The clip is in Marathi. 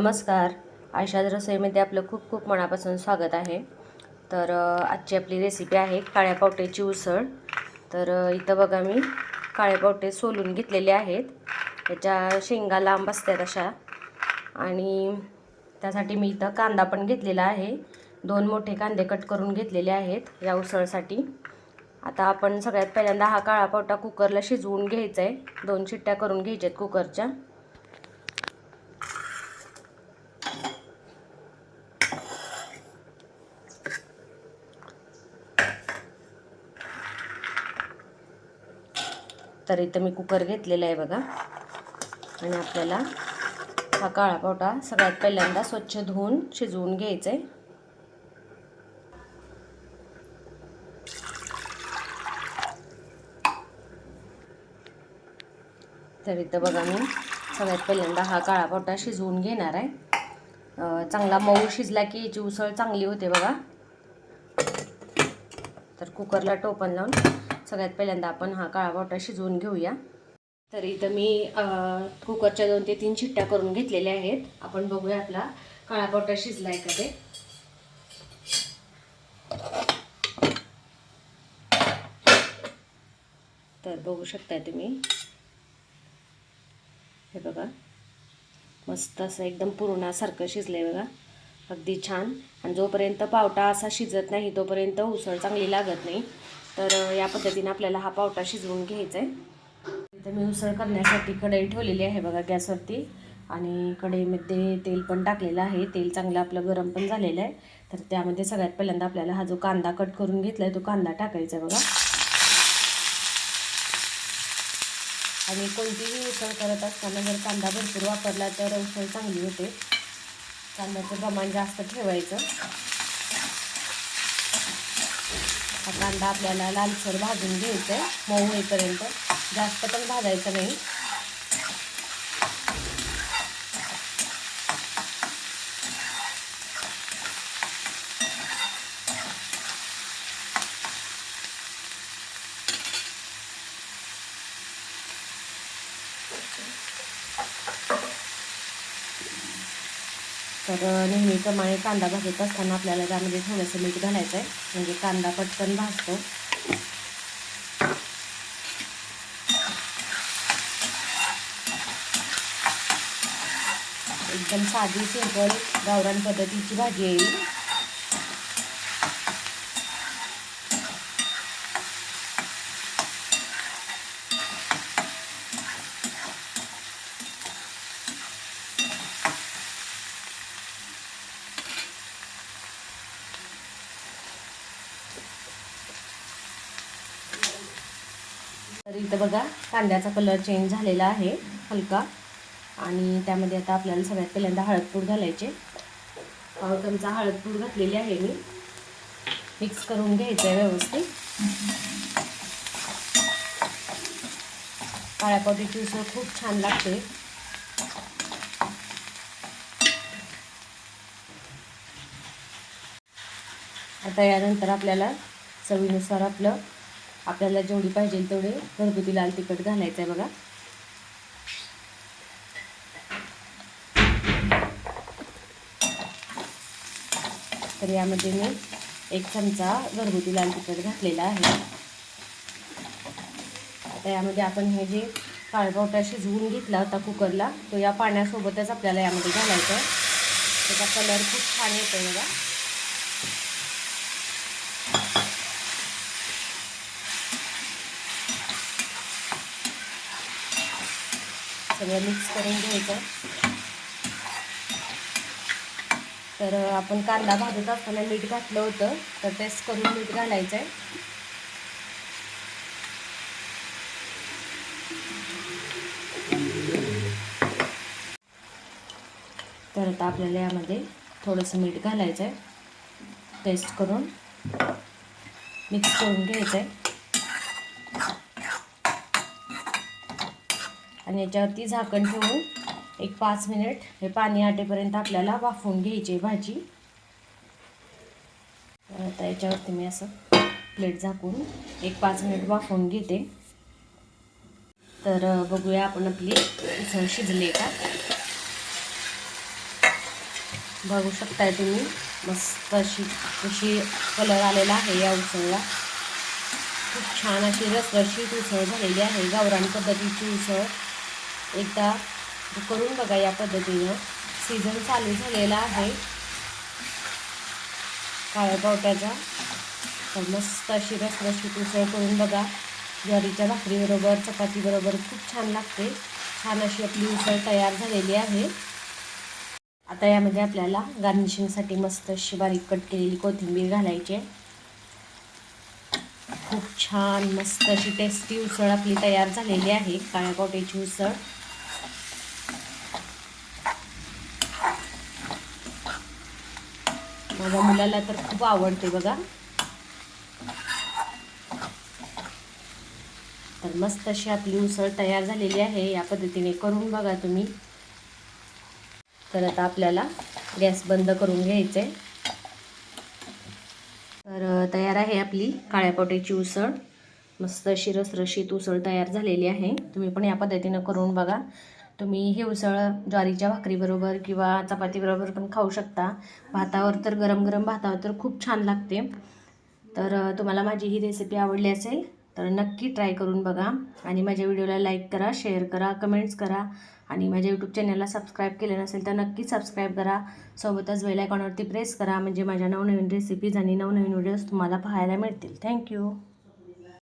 नमस्कार. आयशाज रसोईमध्ये आपलं खूप खूप मनापासून स्वागत आहे. तर आजची आपली रेसिपी आहे काळ्या पावट्याची उसळ. तर इथं बघा मी काळे पावटे सोलून घेतलेले आहेत. त्याच्या शेंगा लांब असतात अशा, आणि त्यासाठी मी इथं कांदा पण घेतलेला आहे. 2 मोठे कांदे कट करून घेतलेले आहेत या उसळसाठी. आता आपण सगळ्यात पहिल्यांदा हा काळा पावटा कुकरला शिजवून घ्यायचा आहे. 2 शिट्ट्या करून घ्यायच्यात कुकरच्या. तर इथं मी कुकर घेतलेला आहे बघा. आणि आपल्याला हा काळा पावटा सगळ्यात पहिल्यांदा स्वच्छ धुवून शिजवून घ्यायचा आहे. तर इथं बघा मी सगळ्यात पहिल्यांदा हा काळा पावटा शिजवून घेणार आहे. चांगला मऊ शिजला की याची उसळ चांगली होते बघा. तर कुकरला टोपण लावून सगळ्यात पहिल्यांदा आपण हा काळा पावटा शिजवून घेऊया. तर इथं मी कुकरच्या 2 ते 3 शिट्ट्या करून घेतलेल्या आहेत. आपण बघूया आपला काळा पावटा शिजलाय का ते. तर बघू शकता तुम्ही, हे बघा मस्त असं एकदम पुरणासारखं शिजलंय बघा, अगदी छान. आणि जोपर्यंत पावटा असा शिजत नाही तोपर्यंत उसळ चांगली लागत नाही. तर या पद्धतीने आपल्याला हा पावटा शिजवून घ्यायचा आहे. इथं मी उसळ करण्यासाठी कढई ठेवलेली आहे बघा गॅसवरती, आणि कढईमध्ये तेल पण टाकलेलं आहे. तेल चांगलं आपलं गरम पण झालेलं आहे. तर त्यामध्ये सगळ्यात पहिल्यांदा आपल्याला हा जो कांदा कट करून घेतला आहे तो कांदा टाकायचा बघा. आणि कोणतीही उसळ करत असताना जर कांदा भरपूर वापरला तर उसळ चांगली होते. कांद्याचं प्रमाण जास्त ठेवायचं. हा कांदा आपल्याला लालसर भाजून घ्यायचा आहे, मऊ होईपर्यंत. जास्त पण भाजायचं नाही. तर नेहमीप्रमाणे कांदा भाजत असताना आपल्याला त्यामध्ये थोडंसं मीठ घालायचं आहे, म्हणजे कांदा पटकन भाजतो. एकदम साधी सिंपल गावरान पद्धतीची भाजी आहे. तर इथं बघा कांद्याचा कलर चेंज झालेला आहे हलका. आणि त्यामध्ये आता आपल्याला सगळ्यात पहिल्यांदा हळदपूड घालायचे. पाव चमचा हळदपूड घातलेली आहे मी. मिक्स करून घ्यायचं आहे व्यवस्थित. काळ्या पावट्याची उसळ खूप छान लागते. आता यानंतर आपल्याला चवीनुसार आपल्याला जेवढी पाहिजे तेवढे घरगुती लाल तिखट घालायचं आहे बघा. तर यामध्ये मी 1 चमचा घरगुती लाल तिखट घातलेला आहे. आता यामध्ये आपण हे जे काळा पावटा शिजवून घेतला होता कुकरला, तो या पाण्यासोबतच आपल्याला यामध्ये घालायचा आहे. त्याचा कलर खूप छान येतो बघा. सगळं मिक्स करून घ्यायचं. तर आपण कांदा भाजत असताना मीठ घातलं होतं, तर टेस्ट करून मीठ घालायचं आहे. तर आता आपल्याला यामध्ये थोडंसं मीठ घालायचं आहे. टेस्ट करून मिक्स करून घ्यायचं आहे. आणि याच्यावरती झाकण ठेवून 5 मिनिट हे पाणी आटेपर्यंत आपल्याला वाफवून घ्यायची भाजी. तर आता याच्यावरती मी असं प्लेट झाकून 5 मिनिट वाफवून घेते. तर बघूया आपण आपली उसळ शिजली का. बघू शकताय तुम्ही मस्त अशी कलर आलेला आहे या उसळला. खूप छान अशी रसरशीत उसळ झालेली आहे. गावरान पद्धतीची उसळ एकदा करून बघा या पद्धतीनं. सीझन चालू झालेला आहे काळ्या पावट्याचा. तर मस्त अशी रसरशीत उसळ करून बघा. ज्वारीच्या भाकरीबरोबर चपातीबरोबर खूप छान लागते. छान अशी आपली उसळ तयार झालेली आहे. आता यामध्ये आपल्याला गार्निशिंगसाठी मस्त अशी बारीक कट केलेली कोथिंबीर घालायची. खूप छान मस्त अशी टेस्टी उसळ आपली तयार झालेली आहे, काळ्या पावट्याची उसळ. माझ्या मुलाला तर खूप आवडते बघा. तर मस्त अशी आपली उसळ तयार झालेली आहे. या पद्धतीने करून बघा तुम्ही. तर आता आपल्याला गॅस बंद करून घ्यायचे. तर तयार आहे आपली काळ्या पावट्याची उसळ. मस्त अशी रसरशीत उसळ तयार झालेली आहे. तुम्ही पण या पद्धतीनं करून बघा. तुम्ही ही उसळ ज्वारीच्या भाकरीबरोबर किंवा चपातीबरोबर पण खाऊ शकता. भातावर तर गरम गरम भातावर तर खूप छान लागते. तर तुम्हाला माझी ही रेसिपी आवडली असेल तर नक्की ट्राय करून बघा. आणि माझ्या व्हिडिओला लाईक करा, शेअर करा, कमेंट्स करा. आणि माझ्या यूट्यूब चॅनलला सबस्क्राईब केले नसेल तर नक्की सबस्क्राईब करा. सोबतच बेल आयकॉनवरती प्रेस करा, म्हणजे माझ्या नवनवीन रेसिपीज आणि नवनवीन व्हिडिओज तुम्हाला पाहायला मिळतील. थँक्यू.